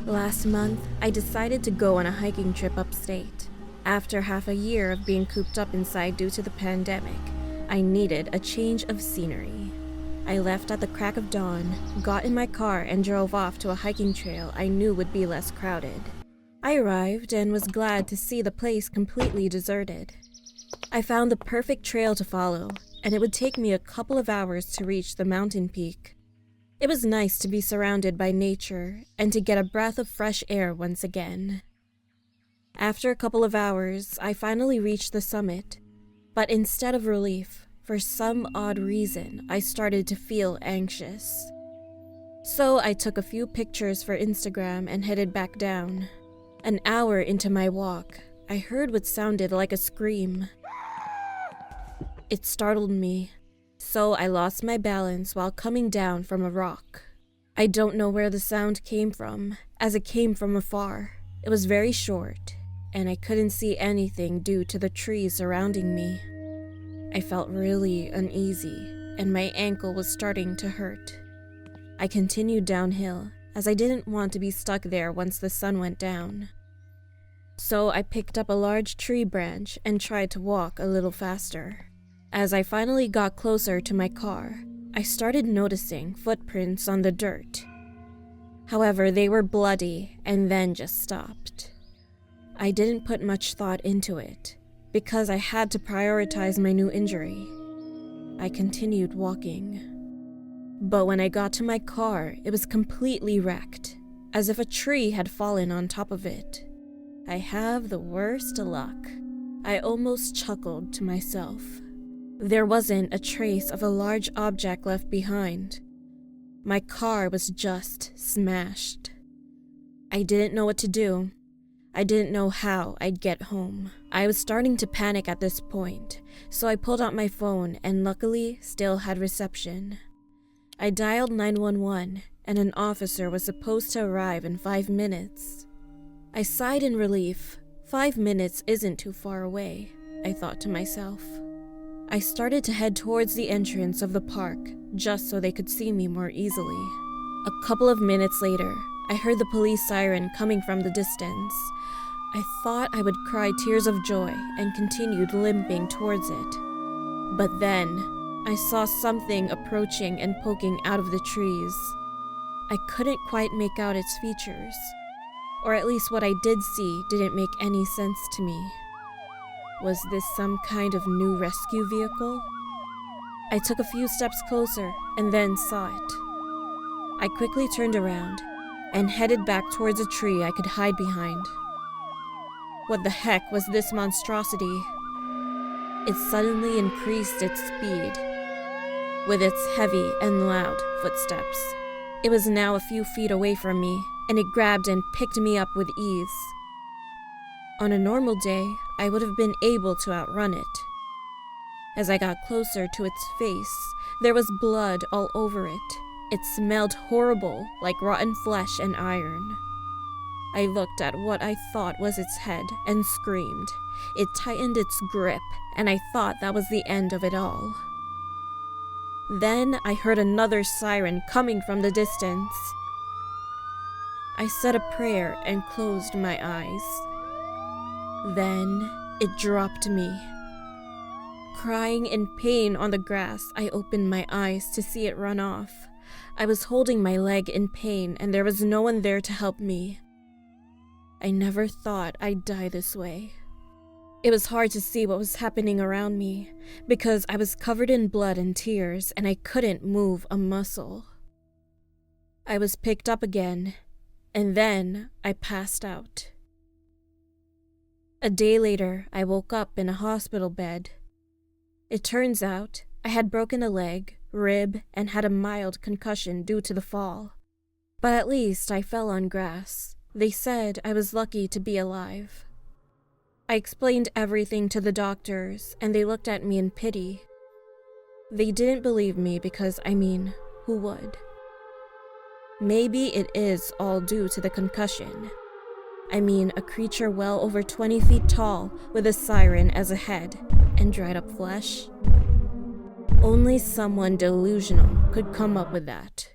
Last month, I decided to go on a hiking trip upstate. After half a year of being cooped up inside due to the pandemic, I needed a change of scenery. I left at the crack of dawn, got in my car, and drove off to a hiking trail I knew would be less crowded. I arrived and was glad to see the place completely deserted. I found the perfect trail to follow, and it would take me a couple of hours to reach the mountain peak. It was nice to be surrounded by nature and to get a breath of fresh air once again. After a couple of hours, I finally reached the summit, but instead of relief, for some odd reason, I started to feel anxious. So I took a few pictures for Instagram and headed back down. An hour into my walk, I heard what sounded like a scream. It startled me, so I lost my balance while coming down from a rock. I don't know where the sound came from, as it came from afar. It was very short, and I couldn't see anything due to the trees surrounding me. I felt really uneasy, and my ankle was starting to hurt. I continued downhill, as I didn't want to be stuck there once the sun went down. So I picked up a large tree branch and tried to walk a little faster. As I finally got closer to my car, I started noticing footprints on the dirt. However, they were bloody and then just stopped. I didn't put much thought into it, because I had to prioritize my new injury. I continued walking. But when I got to my car, it was completely wrecked, as if a tree had fallen on top of it. I have the worst luck. I almost chuckled to myself. There wasn't a trace of a large object left behind. My car was just smashed. I didn't know what to do. I didn't know how I'd get home. I was starting to panic at this point, so I pulled out my phone and luckily still had reception. I dialed 911 and an officer was supposed to arrive in 5 minutes. I sighed in relief. 5 minutes isn't too far away, I thought to myself. I started to head towards the entrance of the park, just so they could see me more easily. A couple of minutes later, I heard the police siren coming from the distance. I thought I would cry tears of joy and continued limping towards it. But then, I saw something approaching and poking out of the trees. I couldn't quite make out its features, or at least what I did see didn't make any sense to me. Was this some kind of new rescue vehicle? I took a few steps closer and then saw it. I quickly turned around and headed back towards a tree I could hide behind. What the heck was this monstrosity? It suddenly increased its speed, with its heavy and loud footsteps. It was now a few feet away from me, and it grabbed and picked me up with ease. On a normal day, I would have been able to outrun it. As I got closer to its face, there was blood all over it. It smelled horrible, like rotten flesh and iron. I looked at what I thought was its head and screamed. It tightened its grip, and I thought that was the end of it all. Then I heard another siren coming from the distance. I said a prayer and closed my eyes. Then it dropped me. Crying in pain on the grass, I opened my eyes to see it run off. I was holding my leg in pain and there was no one there to help me. I never thought I'd die this way. It was hard to see what was happening around me because I was covered in blood and tears and I couldn't move a muscle. I was picked up again, and then I passed out. A day later, I woke up in a hospital bed. It turns out I had broken a leg, rib, and had a mild concussion due to the fall. But at least I fell on grass. They said I was lucky to be alive. I explained everything to the doctors, and they looked at me in pity. They didn't believe me because, who would? Maybe it is all due to the concussion. A creature well over 20 feet tall with a siren as a head and dried up flesh. Only someone delusional could come up with that.